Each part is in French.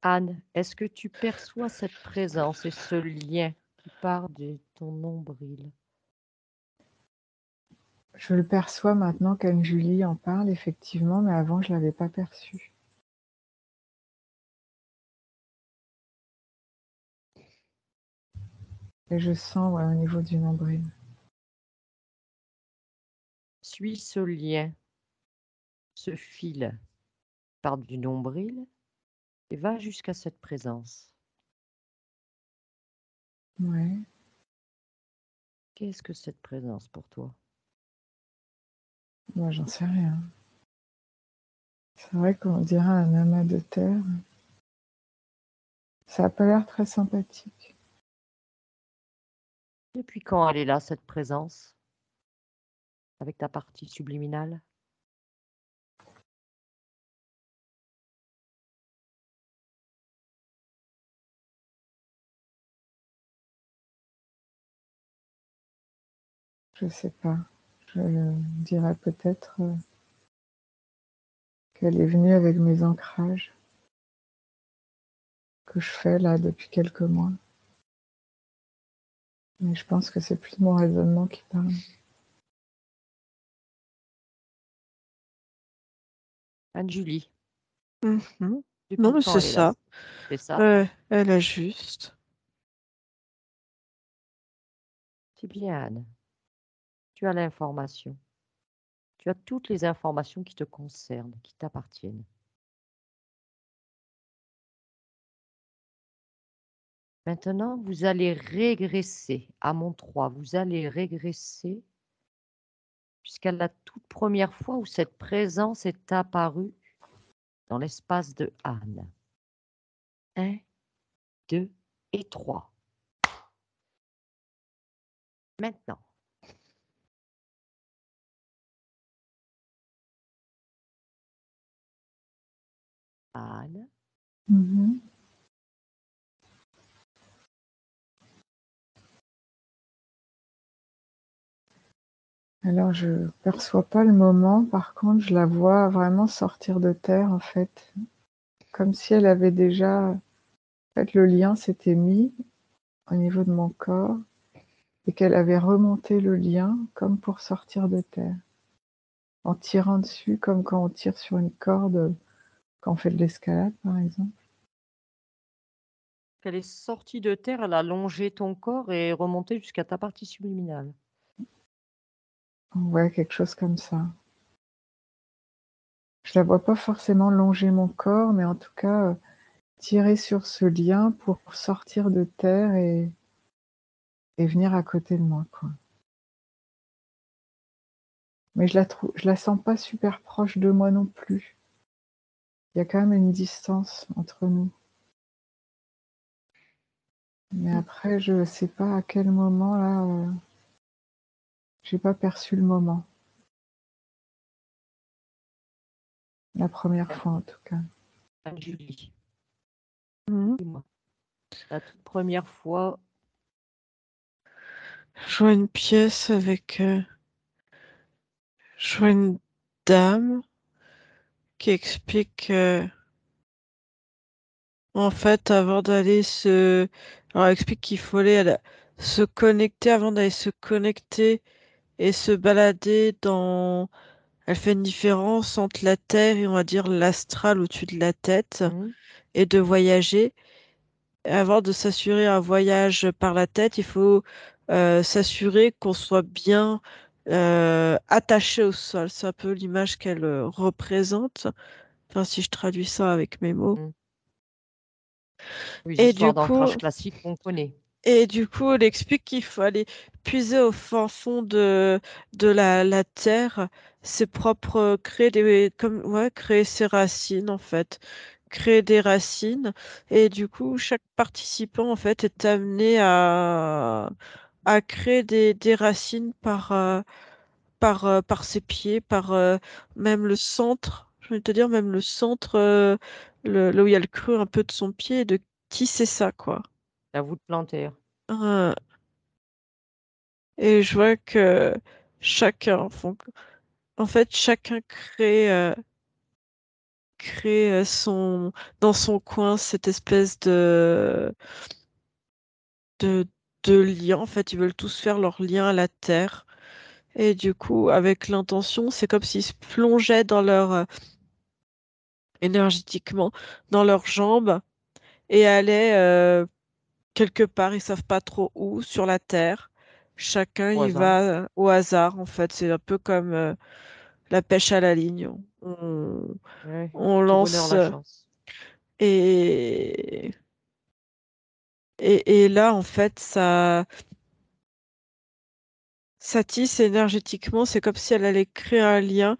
Anne, est-ce que tu perçois cette présence et ce lien qui part de ton nombril? Je le perçois maintenant qu'Anne-Julie en parle effectivement, mais avant je l'avais pas perçu. Et je sens, ouais, au niveau du nombril. Suis ce lien, ce fil qui part du nombril et va jusqu'à cette présence. Ouais. Qu'est-ce que cette présence pour toi? Moi, j'en sais rien. C'est vrai qu'on dirait un amas de terre. Ça a pas l'air très sympathique. Depuis quand elle est là, cette présence, avec ta partie subliminale? Je sais pas. Je dirais peut-être qu'elle est venue avec mes ancrages que je fais là depuis quelques mois. Mais je pense que c'est plus mon raisonnement qui parle. Anne-Julie, Mmh. Non, depuis mais quand c'est elle est là? ça. C'est ça? Ouais, elle a juste. C'est bien, Anne. Tu as l'information. Tu as toutes les informations qui te concernent, qui t'appartiennent. Maintenant, vous allez régresser à mon 3. Vous allez régresser jusqu'à la toute première fois où cette présence est apparue dans l'espace de Anne. 1, 2 et 3. Maintenant, Anne, Mmh. Alors je perçois pas le moment, par contre je la vois vraiment sortir de terre en fait, comme si elle avait déjà en fait le lien s'était mis au niveau de mon corps et qu'elle avait remonté le lien comme pour sortir de terre, en tirant dessus comme quand on tire sur une corde, quand on fait de l'escalade par exemple. elle est sortie de terre, elle a longé ton corps et est remontée jusqu'à ta partie subliminale. Ouais, quelque chose comme ça. Je la vois pas forcément longer mon corps, mais en tout cas, tirer sur ce lien pour sortir de terre et venir à côté de moi, quoi. Mais je la sens pas super proche de moi non plus. Il y a quand même une distance entre nous. Mais après, je sais pas à quel moment là, j'ai pas perçu le moment. La première fois en tout cas. Anne-Julie, Mmh. dis-moi, la toute première fois, Je vois une pièce avec, je vois une dame qui explique, en fait, avant d'aller se alors elle explique qu'il faut aller se connecter avant d'aller se connecter et se balader dans elle fait une différence entre la terre et on va dire l'astral au-dessus de la tête mmh, et de voyager. Avant de s'assurer un voyage par la tête, il faut, s'assurer qu'on soit bien, attaché au sol. C'est un peu l'image qu'elle, représente, enfin si je traduis ça avec mes mots mmh, les et histoires du coup d'ancrage classique qu'on connaît. elle explique qu'il faut aller puiser au fin fond de la terre ses propres, créer des comme ouais, créer ses racines, en fait. Créer des racines et du coup, chaque participant, en fait, est amené à créer des racines par ses pieds, même le centre, je vais te dire même le centre, là où il y a le creux un peu de son pied et de tisser ça, quoi. La voûte plantaire. Heu et je vois que chacun en fait, chacun crée, crée dans son coin cette espèce de, de lien. En fait, ils veulent tous faire leur lien à la terre. Et du coup, avec l'intention, c'est comme s'ils se plongeaient dans énergétiquement dans leurs jambes et allaient quelque part, ils savent pas trop où, sur la terre. Chacun Au y hasard. va au hasard, en fait. C'est un peu comme la pêche à la ligne. Ouais. On Tout bonheur, lance la chance. et, et là, en fait, ça tisse énergétiquement. C'est comme si elle allait créer un lien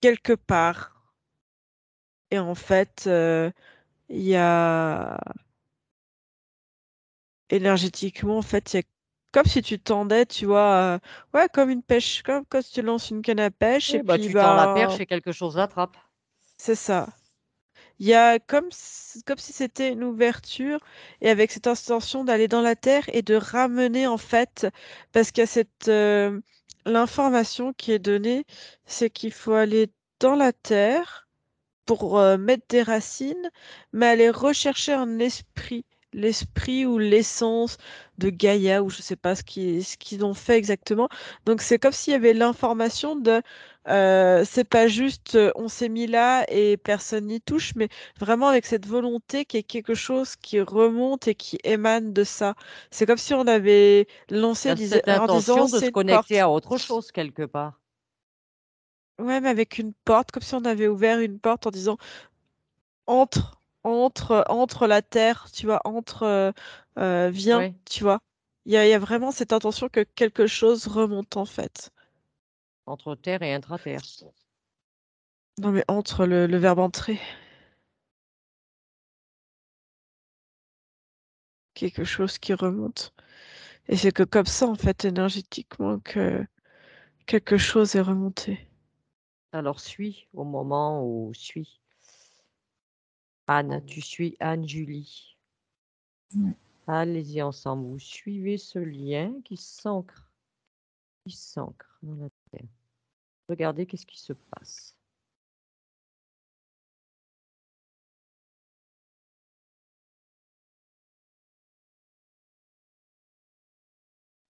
quelque part. Et en fait, il y a énergétiquement, en fait, il y a comme si tu tendais, tu vois, ouais, comme une pêche, comme quand tu lances une canne à pêche, et Oui, bah, puis, tu tends la bah, perche et quelque chose l'attrape. c'est ça. Il y a comme si c'était une ouverture et avec cette intention d'aller dans la terre et de ramener en fait, parce qu'il y a l'information qui est donnée, c'est qu'il faut aller dans la terre pour mettre des racines, mais aller rechercher un esprit, l'esprit ou l'essence de Gaïa, ou je sais pas ce qu'ils ont fait exactement. Donc c'est comme s'il y avait l'information de, c'est pas juste on s'est mis là et personne n'y touche, mais vraiment avec cette volonté qui est quelque chose qui remonte et qui émane de ça. C'est comme si on avait lancé Cette en disant intention de c'est se une connecter porte. à autre chose quelque part. Ouais, mais avec une porte, comme si on avait ouvert une porte en disant entre la terre, tu vois, viens, Oui, tu vois. Il y a vraiment cette intention que quelque chose remonte en fait. entre terre et intra-terre. Non mais entre le verbe entrer, quelque chose qui remonte. Et c'est que comme ça en fait énergétiquement que quelque chose est remonté. Alors suis au moment où suis. Anne, tu suis Anne-Julie. Ouais. Allez-y ensemble. Vous suivez ce lien qui s'ancre dans la terre. Regardez qu'est-ce qui se passe.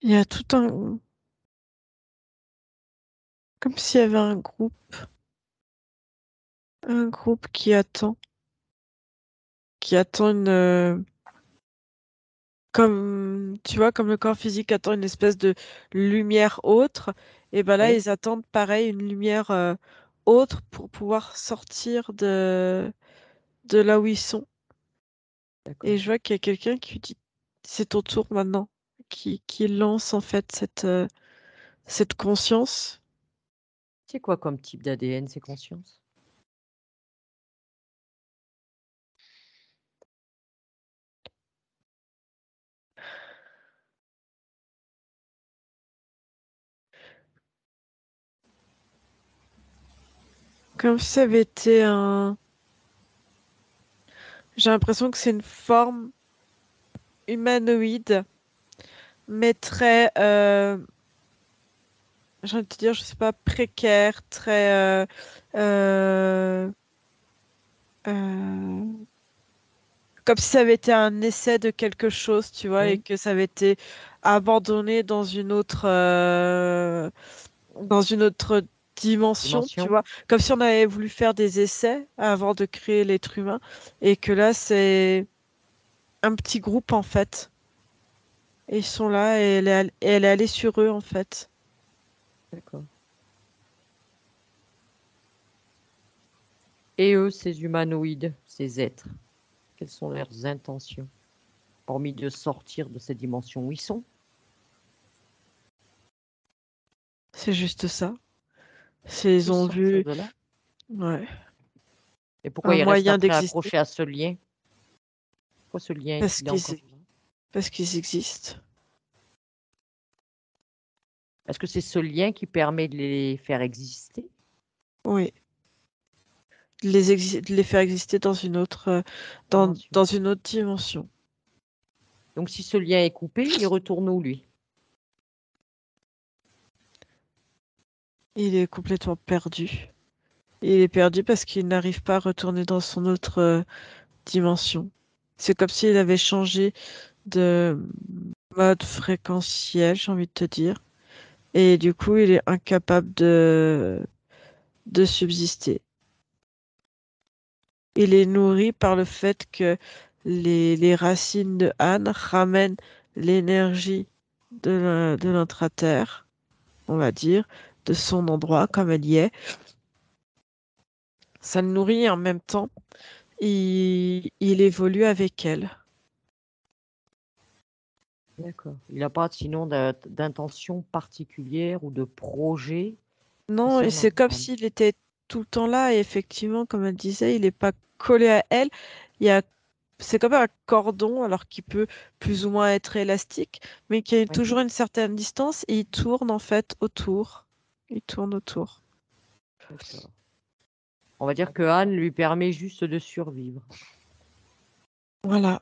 Il y a tout comme s'il y avait un groupe qui attend comme, tu vois, comme le corps physique attend une espèce de lumière autre, et ben là, Oui, ils attendent pareil, une lumière autre pour pouvoir sortir de là où ils sont. Et d'accord. je vois qu'il y a quelqu'un qui dit, c'est ton tour maintenant, qui lance en fait cette conscience. C'est quoi comme type d'ADN, ces consciences? Comme si ça avait été J'ai l'impression que c'est une forme humanoïde, mais très, j'ai envie de te dire, je sais pas, précaire, très, euh, comme si ça avait été un essai de quelque chose, tu vois, et Oui, que ça avait été abandonné dans une autre dimension, tu dimension. vois, comme si on avait voulu faire des essais avant de créer l'être humain, et que là, c'est un petit groupe, en fait. Et ils sont là, et elle est allée sur eux, en fait. D'accord. Et eux, ces humanoïdes, ces êtres, quelles sont leurs intentions, hormis de sortir de cette dimension où ils sont? C'est juste ça. C'est, ils Juste ont sortir vu, de là. ouais, Et pourquoi un ils restent moyen après d'exister, accrochés à ce lien? Pourquoi ce lien parce est-il qu'ils, encore là? parce qu'ils existent. Est-ce que c'est ce lien qui permet de les faire exister? Oui. De les faire exister dans une autre, Dimension. dans une autre dimension. Donc si ce lien est coupé, il retourne où, lui? Il est complètement perdu. Il est perdu parce qu'il n'arrive pas à retourner dans son autre dimension. C'est comme s'il avait changé de mode fréquentiel, j'ai envie de te dire. Et du coup, il est incapable de subsister. Il est nourri par le fait que les racines de Anne ramènent l'énergie de l'intra-terre, on va dire, de son endroit, comme elle y est. Ça le nourrit et en même temps, il évolue avec elle. D'accord. Il n'a pas sinon d'intention particulière ou de projet Non, et concernant c'est comme Anne. s'il était tout le temps là, et effectivement, comme elle disait, il n'est pas collé à elle. Il y a, c'est comme un cordon, alors qu'il peut plus ou moins être élastique, mais qui a Oui, toujours une certaine distance, et il tourne en fait autour. Il tourne autour. d'accord. On va dire que Anne lui permet juste de survivre. Voilà.